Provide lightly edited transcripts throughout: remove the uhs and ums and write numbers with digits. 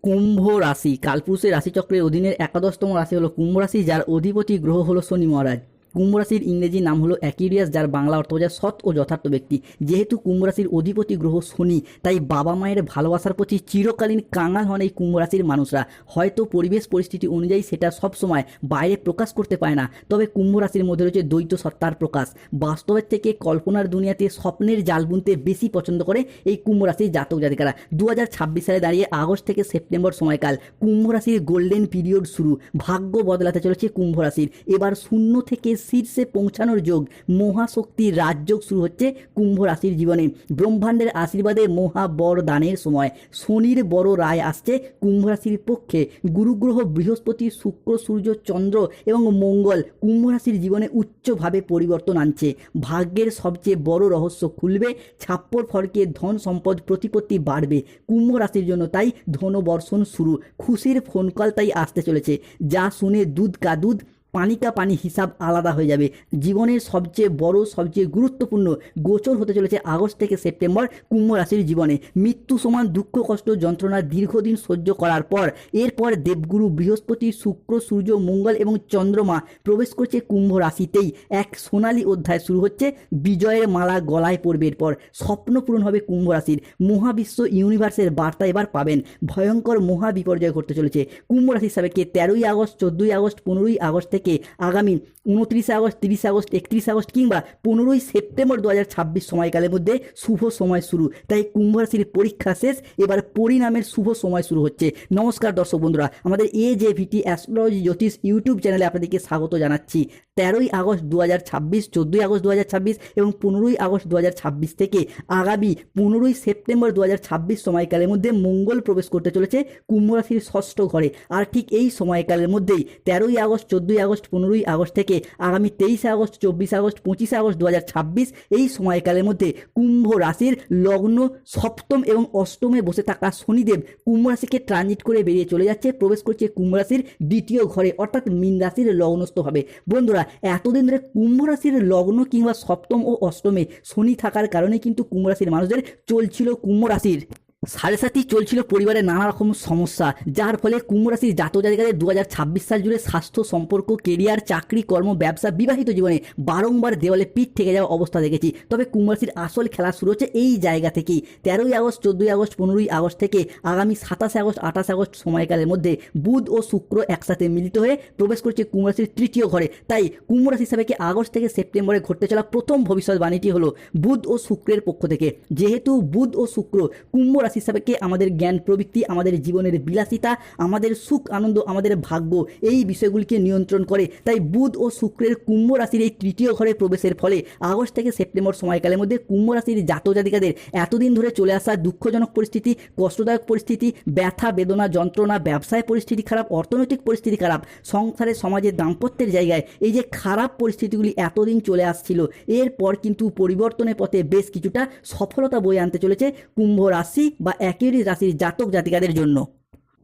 কুম্ভ রাশি কালপুরুষের রাশিচক্রের অধীনের একাদশতম রাশি হলো কুম্ভ রাশি, যার অধিপতি গ্রহ হলো শনি মহারাজ। কুম্ভ রাশির ইংরেজি নাম হলো অ্যাকিউরিয়াস, যার বাংলা অর্থ বোঝায় সৎ ও যথার্থ ব্যক্তি। যেহেতু কুম্ভ রাশির অধিপতি গ্রহ শনি, তাই বাবা মায়ের ভালোবাসার প্রতি চিরকালীন কাঙাল হন এই কুম্ভ রাশির মানুষরা। হয়তো পরিবেশ পরিস্থিতি অনুযায়ী সেটা সবসময় বাইরে প্রকাশ করতে পারে না, তবে কুম্ভ রাশির মধ্যে রয়েছে দ্বৈত সত্তার প্রকাশ। বাস্তবের থেকে কল্পনার দুনিয়াতে স্বপ্নের জাল বুনতে বেশি পছন্দ করে এই কুম্ভ রাশির জাতক জাতিকারা। 2026 সালে দাঁড়িয়ে আগস্ট থেকে সেপ্টেম্বর সময়কাল কুম্ভ রাশির গোল্ডেন পিরিয়ড শুরু। ভাগ্য বদলাতে চলেছে কুম্ভ রাশির। এবার শূন্য থেকে শীর্ষে পৌঁছানোর যোগ, মহাশক্তির রাজযোগ শুরু হচ্ছে কুম্ভ রাশির জীবনে। ব্রহ্মাণ্ডের আশীর্বাদে মহাবরদানের সময়। শনির বড় রায় আসছে কুম্ভ রাশির পক্ষে। গুরুগ্রহ বৃহস্পতি, শুক্র, সূর্য, চন্দ্র এবং মঙ্গল কুম্ভ রাশির জীবনে উচ্চভাবে পরিবর্তন আনছে। ভাগ্যের সবচেয়ে বড় রহস্য খুলবে। ছাপ্পর ফরকে ধন সম্পদ প্রতিপত্তি বাড়বে কুম্ভ রাশির জন্য, তাই ধনবর্ষণ শুরু। খুশির ফোন কল তাই আসতে চলেছে, যা শুনে দুধ কা দুধ পানি কা পানি হিসাব আলাদা হয়ে যাবে। জীবনের সবচেয়ে বড় সবচেয়ে গুরুত্বপূর্ণ গোচর হতে চলেছে আগস্ট থেকে সেপ্টেম্বর কুম্ভ রাশির জীবনে। মৃত্যু সমান দুঃখ কষ্ট যন্ত্রণা দীর্ঘদিন সহ্য করার পর এরপর দেবগুরু বৃহস্পতি, শুক্র, সূর্য, মঙ্গল এবং চন্দ্রমা প্রবেশ করছে কুম্ভ রাশিতেই। এক সোনালী অধ্যায় শুরু হচ্ছে। বিজয়ের মালা গলায় পড়বে। এরপর স্বপ্ন পূরণ হবে কুম্ভ রাশির। মহাবিশ্ব ইউনিভার্সের বার্তা এবার পাবেন। ভয়ঙ্কর মহা বিপর্যয় ঘটতে চলেছে কুম্ভ রাশির সাবেকে 13ই আগস্ট, 14ই আগস্ট, 15ই আগস্ট থেকে আগামী 29 আগস্ট, 30 আগস্ট, 31 আগস্ট কিংবা 15ই সেপ্টেম্বর 2026 সময়কালের মধ্যে শুভ সময় শুরু। তাই কুম্ভ রাশির পরীক্ষা শেষ, এবার পরিণামের শুভ সময় শুরু হচ্ছে। নমস্কার দর্শক বন্ধুরা, আমাদের AJVT অ্যাস্ট্রোলজি জ্যোতিষ ইউটিউব চ্যানেলে আপনাদেরকে স্বাগত জানাচ্ছি। 13ই আগস্ট 2026, 14ই আগস্ট 2026 এবং 15ই আগস্ট 2026 থেকে আগামী 15ই সেপ্টেম্বর 2026 সময়কালের মধ্যে মঙ্গল প্রবেশ করতে চলেছে কুম্ভ রাশির ষষ্ঠ ঘরে। আর ঠিক এই সময়কালের মধ্যেই 13ই আগস্ট, 14ই আগস্ট, 15ই আগস্ট থেকে আগামী 23 আগস্ট, 24 আগস্ট, 25 আগস্ট 2026 এই সময়কালের মধ্যে কুম্ভ রাশির লগ্ন সপ্তম এবং অষ্টমে বসে থাকা শনিদেব কুম্ভ রাশিকে ট্রানজিট করে বেরিয়ে চলে যাচ্ছে, প্রবেশ করছে কুম্ভ রাশির দ্বিতীয় ঘরে, অর্থাৎ মীন রাশির লগ্নস্থ হবে। বন্ধুরা, এতদিন ধরে কুম্ভ রাশির লগ্ন কিংবা সপ্তম ও অষ্টমে শনি থাকার কারণে কিন্তু কুম্ভ রাশির মানুষদের চলছিল কুম্ভ রাশির সাড়ে সাথী চলছিল পরিবারে নানা রকম সমস্যা, যার ফলে কুম্ভ রাশির জাতক জাতিকাদের 2026 সাল জুড়ে স্বাস্থ্য, সম্পর্ক, কেরিয়ার, চাকরি, কর্ম, ব্যবসা, বিবাহিত জীবনে বারংবার দেওয়ালে পিঠ থেকে যাওয়া অবস্থা দেখেছি। তবে কুম্ভ রাশির আসল খেলা শুরু হচ্ছে এই জায়গা থেকেই। 13ই আগস্ট, 14ই আগস্ট, 15ই আগস্ট থেকে আগামী 27 আগস্ট, 28 আগস্ট সময়কালের মধ্যে বুধ ও শুক্র একসাথে মিলিত হয়ে প্রবেশ করছে কুম্ভ রাশির তৃতীয় ঘরে। তাই কুম্ভ রাশি হিসাবে আগস্ট থেকে সেপ্টেম্বরে ঘটতে চলা প্রথম ভবিষ্যৎবাণীটি হলো বুধ ও শুক্রের পক্ষ থেকে। যেহেতু বুধ ও শুক্র কুম্ভ রাশি হিসাবে আমাদের জ্ঞান প্রবৃত্তি, আমাদের জীবনের বিলাসিতা, আমাদের সুখ আনন্দ, আমাদের ভাগ্য, এই বিষয়গুলিকে নিয়ন্ত্রণ করে। তাই বুধ ও শুক্রের কুম্ভ রাশির এই তৃতীয় ঘরে প্রবেশের ফলে আগস্ট থেকে সেপ্টেম্বর সময়কালের মধ্যে কুম্ভ রাশির জাতক জাতিকাদের এতদিন ধরে চলে আসা দুঃখজনক পরিস্থিতি, কষ্টদায়ক পরিস্থিতি, ব্যথা বেদনা যন্ত্রণা, ব্যবসায় পরিস্থিতি খারাপ, অর্থনৈতিক পরিস্থিতি খারাপ, সংসারে সমাজে দাম্পত্যের জায়গায় এই যে খারাপ পরিস্থিতিগুলি এতদিন চলে আসছিল, এরপর কিন্তু পরিবর্তনের পথে বেশ কিছুটা সফলতা বয়ে আনতে চলেছে কুম্ভ রাশি বা একই রাশির জাতক জাতিকাদের জন্য।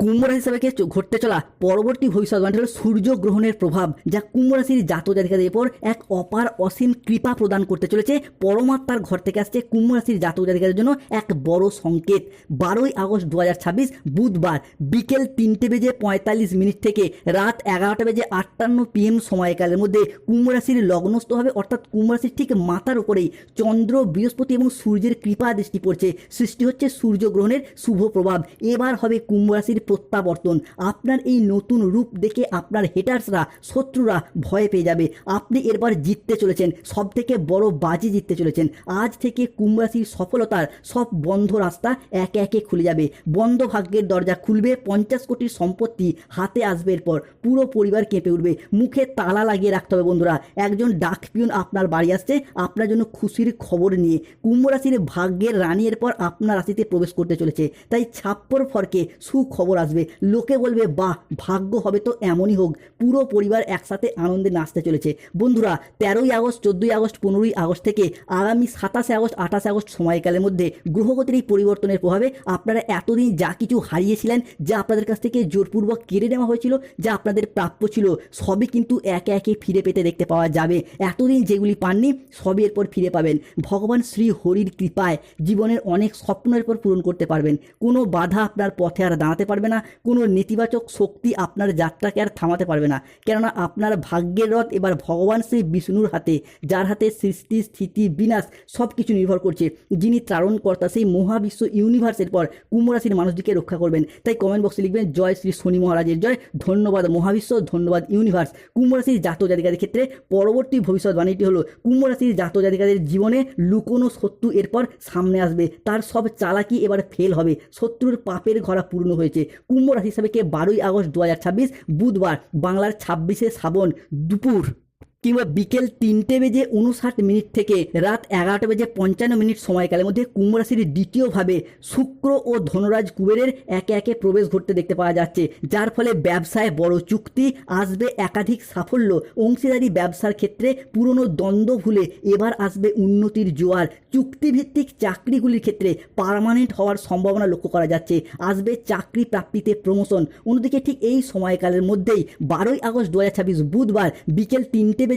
কুম্ভ রাশি হিসাবে ঘটতে চলা পরবর্তী ভবিষ্যৎবাণী হল সূর্য গ্রহণের প্রভাব, যা কুম্ভ রাশির জাতক জাতিকাদের উপর এক অপার অসীম কৃপা প্রদান করতে চলেছে। পরমাত্মার ঘর থেকে আসছে কুম্ভ রাশির জাতক জাতিকাদের জন্য এক বড় সংকেত। 12ই আগস্ট 2026 বুধবার বিকেল 3:45 থেকে রাত 11:58 PM সময়কালের মধ্যে কুম্ভ রাশির লগ্নস্থ হবে, অর্থাৎ কুম্ভ রাশির ঠিক মাথার উপরেই চন্দ্র, বৃহস্পতি এবং সূর্যের কৃপা দৃষ্টি পড়ছে। সৃষ্টি হচ্ছে সূর্য গ্রহণের শুভ প্রভাব। এবার হবে কুম্ভ রাশির প্রত্যাবর্তন। আপনার এই নতুন রূপ দেখে আপনার হেটার্সরা, শত্রুরা ভয় পেয়ে যাবে। আপনি এরপর জিততে চলেছেন, সব থেকে বড় বাজি জিততে চলেছেন। আজ থেকে কুম্ভ রাশির সফলতার সব বন্ধ রাস্তা একে একে খুলে যাবে। বন্ধ ভাগ্যের দরজা খুলবে। 50 কোটির সম্পত্তি হাতে আসবে। এরপর পুরো পরিবার কেঁপে উঠবে। মুখে তালা লাগিয়ে রাখতে হবে বন্ধুরা। একজন ডাক পিয়ন আপনার বাড়ি আসছে আপনার জন্য খুশির খবর নিয়ে। কুম্ভ রাশির ভাগ্যের রানী এরপর আপনার রাশিতে প্রবেশ করতে চলেছে। তাই ছাপ্পর ফরকে সুখবর আসবে। লোকে বলবে বাহ, ভাগ্য হবে তো এমনই হোক। পুরো পরিবার একসাথে আনন্দে নাচতে চলেছে। বন্ধুরা, 13ই আগস্ট, 14ই আগস্ট, 15ই আগস্ট থেকে আগামী 27 আগস্ট, 28 আগস্ট সময়কালের মধ্যে গ্রহগতির এই পরিবর্তনের প্রভাবে আপনারা এতদিন যা কিছু হারিয়েছিলেন, যা আপনাদের কাছ থেকে জোরপূর্বক কেড়ে নেওয়া হয়েছিল, যা আপনাদের প্রাপ্য ছিল, সবই কিন্তু একে একে ফিরে পেতে দেখতে পাওয়া যাবে। এতদিন যেগুলি পাননি সবই এরপর ফিরে পাবেন। ভগবান শ্রী হরির কৃপায় জীবনের অনেক স্বপ্নের পর পূরণ করতে পারবেন। কোনো বাধা আপনার পথে আর দাঁড়াতে পারবে না। না, কোনো নেতিবাচক শক্তি আপনার যাত্রাকে আর থামাতে পারবে না। কেননা আপনার ভাগ্যের রথ এবার ভগবান শ্রী বিষ্ণুর হাতে, যার হাতে সৃষ্টি স্থিতি বিনাশ সব কিছু নির্ভর করছে, যিনি ত্রারণকর্তা, সেই মহাবিশ্ব ইউনিভার্সের পর কুম্ভ রাশির মানুষটিকে রক্ষা করবেন। তাই কমেন্ট বক্সে লিখবেন জয় শ্রী শনি মহারাজের জয়, ধন্যবাদ মহাবিশ্ব, ধন্যবাদ ইউনিভার্স। কুম্ভ রাশির জাতক জাতিকাদের ক্ষেত্রে পরবর্তী ভবিষ্যৎবাণীটি হলো কুম্ভ রাশির জাতক জাতিকাদের জীবনে লুকোনো শত্রু এরপর সামনে আসবে, তার সব চালাকি এবার ফেল হবে, শত্রুর পাপের ঘরা পূর্ণ হয়েছে। কুম্ভ রাশি হিসাবে 12ই আগস্ট 2026 বুধবার, বাংলার 26শে শ্রাবণ দুপুর কিংবা বিকেল 3:59 থেকে রাত 11:55 সময়কালের মধ্যে কুম্ভ রাশির দ্বিতীয়ভাবে শুক্র ও ধনরাজ কুবেরের একে একে প্রবেশ ঘটতে দেখতে পাওয়া যাচ্ছে, যার ফলে ব্যবসায় বড় চুক্তি আসবে, একাধিক সাফল্য, অংশীদারি ব্যবসার ক্ষেত্রে পুরনো দ্বন্দ্ব ভুলে এবার আসবে উন্নতির জোয়ার, চুক্তিভিত্তিক চাকরিগুলির ক্ষেত্রে পার্মানেন্ট হওয়ার সম্ভাবনা লক্ষ্য করা যাচ্ছে, আসবে চাকরি প্রাপ্তিতে প্রমোশন। অন্যদিকে ঠিক এই সময়কালের মধ্যেই 12ই আগস্ট 2026 বুধবার বিকেল 3:31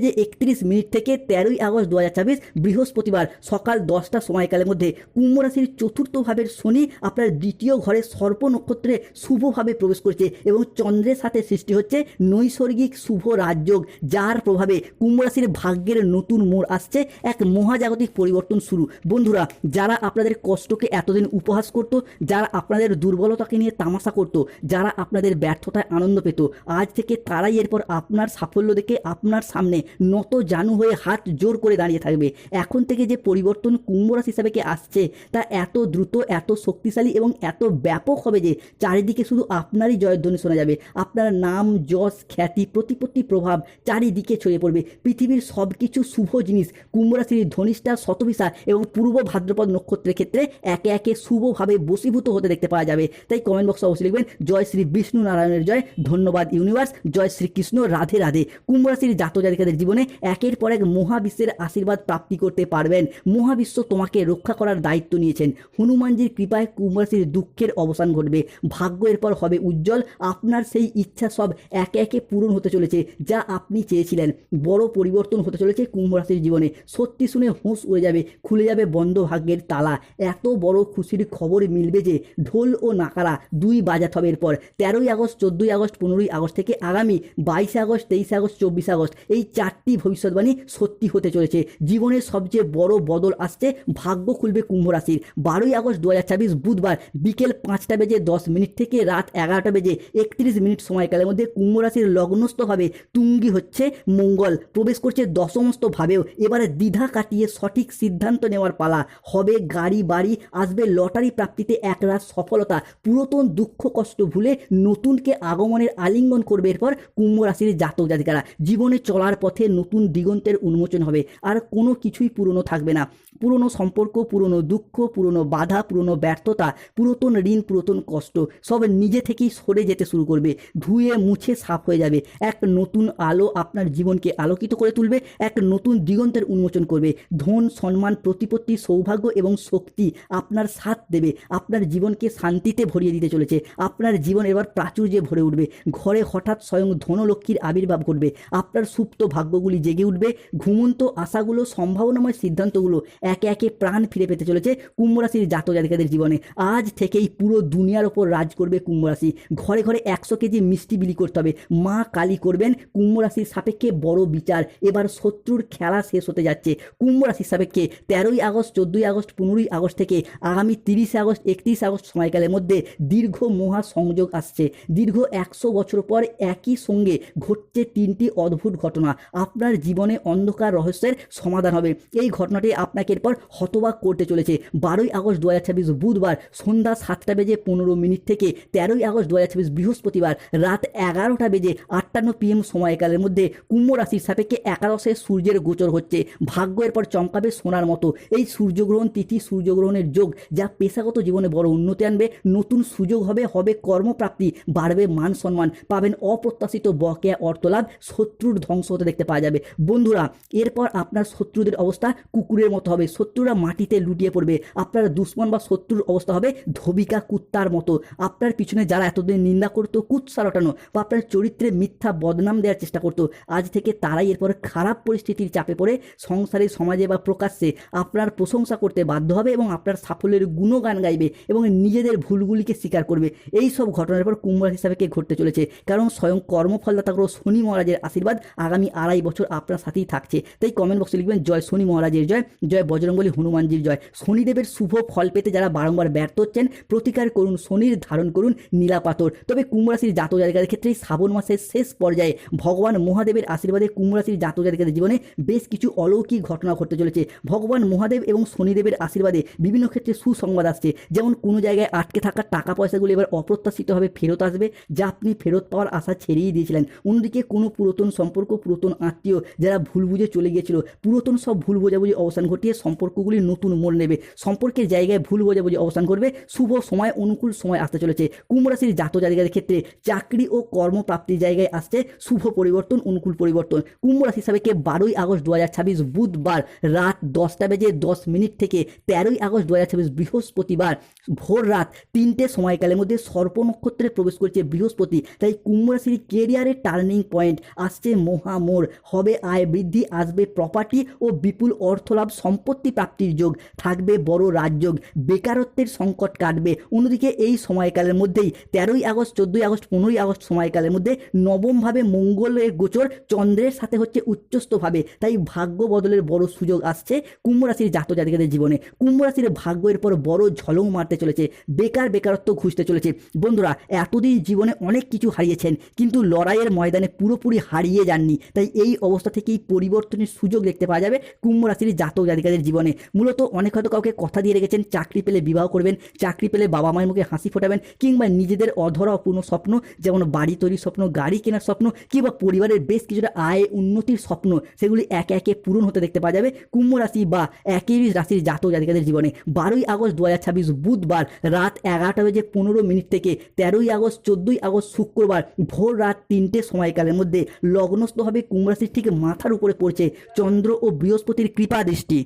থেকে 13ই আগস্ট 2026 বৃহস্পতিবার সকাল 10টা সময়কালের মধ্যে কুম্ভ রাশির চতুর্থ ভাবের শনি আপনার দ্বিতীয় ঘরে সর্প নক্ষত্রে শুভভাবে প্রবেশ করছে এবং চন্দ্রের সাথে সৃষ্টি হচ্ছে নৈসর্গিক শুভ রাজযোগ, যার প্রভাবে কুম্ভ রাশির ভাগ্যের নতুন মোড় আসছে, এক মহাজাগতিক পরিবর্তন শুরু। বন্ধুরা, যারা আপনাদের কষ্টকে এতদিন উপহাস করত, যারা আপনাদের দুর্বলতাকে নিয়ে তামাশা করত, যারা আপনাদের ব্যর্থতায় আনন্দ পেত, আজ থেকে তারাই এরপর আপনার সাফল্য দেখে আপনার সামনে নত জানু হয়ে হাত জোর করে দাঁড়িয়ে থাকবে। এখন থেকে যে পরিবর্তন কুম্ভ রাশি হিসাবে আসছে তা এত দ্রুত, এত শক্তিশালী এবং এত ব্যাপক হবে যে চারিদিকে শুধু আপনারই জয়ধ্বনি শোনা যাবে। আপনার নাম, যশ, খ্যাতি, প্রতিপত্তি, প্রভাব চারিদিকে ছড়িয়ে পড়বে। পৃথিবীর সব কিছু শুভ জিনিস কুম্ভ রাশির ধনিষ্ঠা, শতভিসা এবং পূর্ব ভাদ্রপদ নক্ষত্রের ক্ষেত্রে একে একে শুভভাবে বশীভূত হতে দেখতে পাওয়া যাবে। তাই কমেন্ট বক্সে অবশ্যই লিখবেন জয় শ্রী বিষ্ণু নারায়ণের জয়, ধন্যবাদ ইউনিভার্স, জয় শ্রীকৃষ্ণ, রাধে রাধে। কুম্ভ রাশির জাতক জাতিকাদের জীবনে একের পর এক মহাবিশ্বের আশীর্বাদ প্রাপ্তি করতে পারবেন। মহাবিশ্ব তোমাকে রক্ষা করার দায়িত্ব নিয়েছেন। হনুমানজির কৃপায় কুম্ভ রাশির দুঃখের অবসান ঘটবে, ভাগ্য এরপর হবে উজ্জ্বল। আপনার সেই ইচ্ছা সব একে একে পূরণ হতে চলেছে, যা আপনি চেয়েছিলেন। বড় পরিবর্তন হতে চলেছে কুম্ভ রাশির জীবনে। সত্যি শুনে হুঁশ উড়ে যাবে, খুলে যাবে বন্ধ ভাগ্যের তালা। এত বড় খুশির খবর মিলবে যে ঢোল ও নাকারা দুই বাজাতে হবে। এরপর 13ই আগস্ট, 14ই আগস্ট, 15ই আগস্ট থেকে আগামী 22শে আগস্ট, 23শে আগস্ট, 24শে আগস্ট এই 4টি ভবিষ্যৎবাণী সত্যি হতে চলেছে। জীবনের সবচেয়ে বড় বদল আসছে, ভাগ্য খুলবে কুম্ভ রাশির। 12ই আগস্ট 2026 বুধবার বিকেল 5:10 থেকে রাত 11:31 সময়কালের মধ্যে কুম্ভ রাশির লগ্নস্থভাবে তুঙ্গি হচ্ছে মঙ্গল, প্রবেশ করছে দশমস্ত ভাবেও। এবারে দ্বিধা কাটিয়ে সঠিক সিদ্ধান্ত নেওয়ার পালা। হবে গাড়ি বাড়ি, আসবে লটারি প্রাপ্তিতে একরাশ সফলতা, পুরাতন দুঃখ কষ্ট ভুলে নতুনকে আগমনের আলিঙ্গন করবে এরপর কুম্ভ রাশির জাতক জাতিকারা। জীবনে চলার পথে নতুন দিগন্তের উন্মোচন হবে, আর কোনো কিছুই পুরনো থাকবে না। পুরনো সম্পর্ক, পুরনো দুঃখ, পুরনো বাধা, পুরনো ব্যর্থতা, পুরাতন ঋণ, পুরাতন কষ্ট সব নিজে থেকেই সরে যেতে শুরু করবে, ধুয়ে মুছে সাফ হয়ে যাবে। এক নতুন আলো আপনার জীবনকে আলোকিত করে তুলবে, এক নতুন দিগন্তের উন্মোচন করবে। ধন, সম্মান, প্রতিপত্তি, সৌভাগ্য এবং শক্তি আপনার সাথ দেবে, আপনার জীবনকে শান্তিতে ভরিয়ে দিতে চলেছে। আপনার জীবন এবার প্রাচুর্যে ভরে উঠবে, ঘরে হঠাৎ স্বয়ং ধনলক্ষ্মীর আবির্ভাব ঘটবে, আপনার সুপ্ত ভাগ্যগুলি জেগে উঠবে, ঘুমন্ত আশাগুলো, সম্ভাবনাময় সিদ্ধান্তগুলো একে একে প্রাণ ফিরে পেতে চলেছে কুম্ভ রাশির জাতক জাতিকাদের জীবনে। আজ থেকেই পুরো দুনিয়ার ওপর রাজ করবে কুম্ভ রাশি। ঘরে ঘরে 100 কেজি মিষ্টি বিলি করতে হবে। মা কালী করবেন কুম্ভ রাশির সাপেক্ষে বড় বিচার। এবার শত্রুর খেলা শেষ হতে যাচ্ছে। কুম্ভ রাশির সাপেক্ষে 13ই আগস্ট, 14ই আগস্ট, 15ই আগস্ট থেকে আগামী 30শে আগস্ট, 31শে আগস্ট সময়কালের মধ্যে দীর্ঘ মহা সংযোগ আসছে। দীর্ঘ 100 বছর পর একই সঙ্গে ঘটছে 3টি অদ্ভুত ঘটনা। আপনার জীবনে অন্ধকার রহস্যের সমাধান হবে। এই ঘটনাটি আপনাকে এরপর হতবাক করতে চলেছে। 12ই আগস্ট 2026 বুধবার সন্ধ্যা 7:15 থেকে 13ই আগস্ট 2026 বৃহস্পতিবার রাত 11:58 PM সময়কালের মধ্যে কুম্ভ রাশির সাপেক্ষে একাদশে সূর্যের গোচর হচ্ছে। ভাগ্য এরপর চমকাবে সোনার মতো। এই সূর্যগ্রহণ তিথি, সূর্যগ্রহণের যোগ যা পেশাগত জীবনে বড় উন্নতি আনবে। নতুন সুযোগ হবে, হবে কর্মপ্রাপ্তি, বাড়বে মান সম্মান, পাবেন অপ্রত্যাশিত বকেয়া অর্থলাভ, শত্রুর ধ্বংস হতে দেখতে দেখতে পাওয়া যাবে। বন্ধুরা, এরপর আপনার শত্রুদের অবস্থা কুকুরের মতো হবে, শত্রুরা মাটিতে লুটিয়ে পড়বে, আপনার দুশ্মন বা শত্রুর অবস্থা হবে ধোবিকা কুত্তার মতো। আপনার পিছনে যারা এতদিন নিন্দা করতো, কুৎসা রটানো বা আপনার চরিত্রে মিথ্যা বদনাম দেওয়ার চেষ্টা করতো, আজ থেকে তারাই এরপর খারাপ পরিস্থিতির চাপে পড়ে সংসারে, সমাজে বা প্রকাশ্যে আপনার প্রশংসা করতে বাধ্য হবে এবং আপনার সাফল্যের গুণগান গাইবে এবং নিজেদের ভুলগুলিকে স্বীকার করবে। এই সব ঘটনার পর কুম্ভ রাশি হিসাবে কে ঘটতে চলেছে, কারণ স্বয়ং কর্মফলদাতা গ্রহ শনি মহারাজের আশীর্বাদ আগামী 2.5 বছর আপনার সাথেই থাকছে। তাই কমেন্ট বক্সে লিখবেন জয় শনি মহারাজের জয়, জয় বজরংবলী হনুমানজির জয়। শনিদেবের শুভ ফল পেতে যারা বারংবার ব্যর্থ হচ্ছেন, প্রতিকার করুন শনির, ধারণ করুন নীলা পাথর। তবে কুম্ভ রাশির জাতক জাতিকাদের ক্ষেত্রে শ্রাবণ মাসের শেষ পর্যায়ে ভগবান মহাদেবের আশীর্বাদে কুম্ভ রাশির জাতক জাতিকাদের জীবনে বেশ কিছু অলৌকিক ঘটনা ঘটতে চলেছে। ভগবান মহাদেব এবং শনিদেবের আশীর্বাদে বিভিন্ন ক্ষেত্রে সুসংবাদ আসছে, যেমন কোনো জায়গায় আটকে থাকা টাকা পয়সাগুলো এবার অপ্রত্যাশিতভাবে ফেরত আসবে, যা আপনি ফেরত পাওয়ার আশা ছেড়েই দিয়েছিলেন। অন্যদিকে কোনো পুরাতন সম্পর্ক, পুরাতন আত্মীয় যারা ভুল বুঝে চলে গিয়েছিল, পুরাতন সব ভুল বোঝাবুঝি অবসান ঘটিয়ে সম্পর্কগুলি নতুন মোড় নেবে, সম্পর্কের জায়গায় ভুল বোঝাবুঝি অবসান করবে, শুভ সময়, অনুকূল সময় আসতে চলেছে। কুম্ভ রাশির জাতক জাতিকাদের ক্ষেত্রে চাকরি ও কর্মপ্রাপ্তির জায়গায় আসছে শুভ পরিবর্তন, অনুকূল পরিবর্তন। কুম্ভ রাশি হিসাবে 12ই আগস্ট 2026 বুধবার রাত 10:10 থেকে 13ই আগস্ট 2026 বৃহস্পতিবার ভোর রাত 3টে সময়কালের মধ্যে সর্প নক্ষত্রে প্রবেশ করছে বৃহস্পতি। তাই কুম্ভ রাশির কেরিয়ারের টার্নিং পয়েন্ট আসছে মহামোড়, হবে আয় বৃদ্ধি, আসবে প্রপার্টি ও বিপুল অর্থলাভ, সম্পত্তি প্রাপ্তির যোগ, থাকবে বড় রাজযোগ, বেকারত্বের সংকট কাটবে। অন্যদিকে এই সময়কালের মধ্যেই 13ই আগস্ট, 14ই আগস্ট, 15ই আগস্ট সময়কালের মধ্যে নবমভাবে মঙ্গলের গোচর চন্দ্রের সাথে হচ্ছে উচ্চস্থভাবে, তাই ভাগ্য বদলের বড় সুযোগ আসছে কুম্ভ রাশির জাতক জাতিকাদের জীবনে। কুম্ভ রাশির ভাগ্যের পর বড় ঝলক মারতে চলেছে, বেকারত্ব ঘুষতে চলেছে। বন্ধুরা, এতদিন জীবনে অনেক কিছু হারিয়েছেন, কিন্তু লড়াইয়ের ময়দানে পুরোপুরি হারিয়ে যাননি। তাই এই অবস্থা থেকেই পরিবর্তনের সুযোগ দেখতে পাওয়া যাবে কুম্ভ রাশির জাতক জাতিকাদের জীবনে। মূলত অনেক হয়তো কাউকে কথা দিয়ে রেখেছেন, চাকরি পেলে বিবাহ করবেন, চাকরি পেলে বাবা মায়ের মুখে হাসি ফোটাবেন, কিংবা নিজেদের অধরা অপূর্ণ স্বপ্ন, যেমন বাড়ি তৈরির স্বপ্ন, গাড়ি কেনার স্বপ্ন, কিংবা পরিবারের বেশ কিছুটা আয় উন্নতির স্বপ্ন, সেগুলি একে একে পূরণ হতে দেখতে পাওয়া যাবে কুম্ভ রাশি বা একই রাশির জাতক জাতিকাদের জীবনে। 12ই আগস্ট 2026 বুধবার রাত 11:15 থেকে 13ই আগস্ট 14ই আগস্ট শুক্রবার ভোর রাত 3টে সময়কালের মধ্যে লগ্নস্থ হবে কুম্ভ রাশির ঠিক মাথার উপরে পড়ছে চন্দ্র ও বৃহস্পতির কৃপা দৃষ্টি।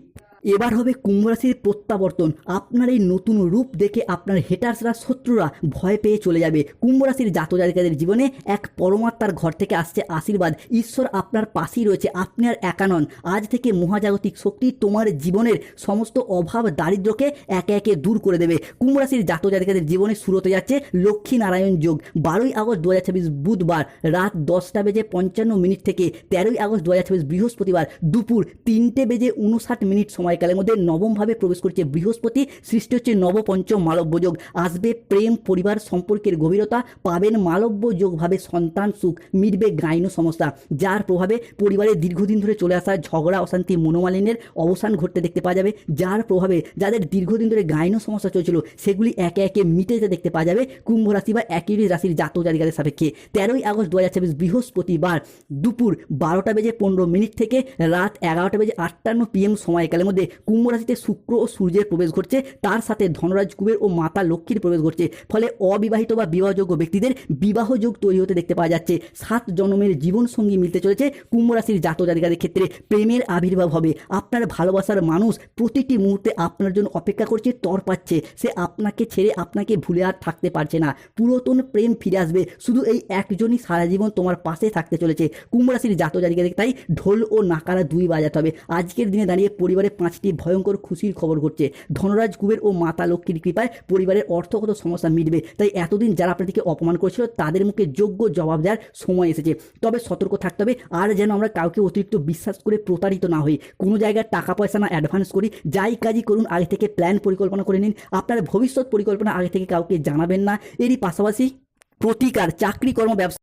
এবার হবে কুম্ভ রাশির প্রত্যাবর্তন। আপনার এই নতুন রূপ দেখে আপনার হেটার্সরা, শত্রুরা ভয় পেয়ে চলে যাবে। কুম্ভ রাশির জাতক জাতিকাদের জীবনে এক পরমাত্মার ঘর থেকে আসছে আশীর্বাদ। ঈশ্বর আপনার পাশেই রয়েছে, আপনি আর একা নন। আজ থেকে মহাজাগতিক শক্তি তোমার জীবনের সমস্ত অভাব দারিদ্র্যকে একে একে দূর করে দেবে। কুম্ভ রাশির জাতক জাতিকাদের জীবনে শুরু হতে যাচ্ছে লক্ষ্মী নারায়ণ যোগ। 12ই আগস্ট 2026 বুধবার রাত 10:55 থেকে 13ই আগস্ট 2026 বৃহস্পতিবার দুপুর 3:59 সময়কালের মধ্যে নবমভাবে প্রবেশ করছে বৃহস্পতি। সৃষ্টি হচ্ছে নবপঞ্চম মালব্য যোগ। আসবে প্রেম, পরিবার, সম্পর্কের গভীরতা, পাবেন মালব্য যোগভাবে সন্তান সুখ, মিটবে গাইন সমস্যা, যার প্রভাবে পরিবারে দীর্ঘদিন ধরে চলে আসা ঝগড়া, অশান্তি, মনোমালিন্যের অবসান ঘটতে দেখতে পাওয়া যাবে। যার প্রভাবে যাদের দীর্ঘদিন ধরে গাইন সমস্যা চলছিল, সেগুলি একে একে মিটে যেতে দেখতে পাওয়া যাবে কুম্ভ রাশি বা একই রাশির জাতক জাতিকাদের সাপেক্ষে। 13ই আগস্ট 2026 বৃহস্পতিবার দুপুর 12:15 থেকে রাত 11:58 PM সময়কালের মধ্যে কুম্ভ রাশিতে শুক্র ও সূর্যের প্রবেশ ঘটছে, তার সাথে ধনরাজ, কুবের ও মাতা লক্ষ্মীর প্রবেশ ঘটছে। ফলে অবিবাহিত বা বিবাহযোগ্য ব্যক্তিদের বিবাহ যোগ তৈরি হতে দেখতে পাওয়া যাচ্ছে। 7 জন্মের জীবন সঙ্গী মিলতে চলেছে কুম্ভ রাশির জাতক জাতিকাদের ক্ষেত্রে। প্রেমের আবির্ভাব হবে, আপনার ভালোবাসার মানুষ প্রতিটি মুহূর্তে আপনার জন্য অপেক্ষা করছে, তর পাচ্ছে, সে আপনাকে ছেড়ে, আপনাকে ভুলে আর থাকতে পারছে না। পুরাতন প্রেম ফিরে আসবে, শুধু এই একজনই সারা জীবন তোমার পাশে থাকতে চলেছে কুম্ভ রাশির জাতক জাতিকাদের। তাই ঢোল ও নাকারা দুই বাজাতে হবে। আজকের দিনে দাঁড়িয়ে পরিবারে 5টি ভয়ঙ্কর খুশির খবর ঘটছে। ধনরাজ, কুবের ও মাতা লক্ষ্মীর কৃপায় পরিবারের অর্থগত সমস্যা মিটবে। তাই এতদিন যারা আপনাদেরকে অপমান করেছিল, তাদের মুখে যোগ্য জবাব দেওয়ার সময় এসেছে। তবে সতর্ক থাকতে হবে, আর যেন আমরা কাউকে অতিরিক্ত বিশ্বাস করে প্রতারিত না হই। কোনো জায়গায় টাকা পয়সা না অ্যাডভান্স করি। যাই কাজই করুন, আগে থেকে প্ল্যান পরিকল্পনা করে নিন। আপনার ভবিষ্যৎ পরিকল্পনা আগে থেকে কাউকে জানাবেন না। এরই পাশাপাশি প্রতিকার, চাকরি, কর্ম, ব্যবসা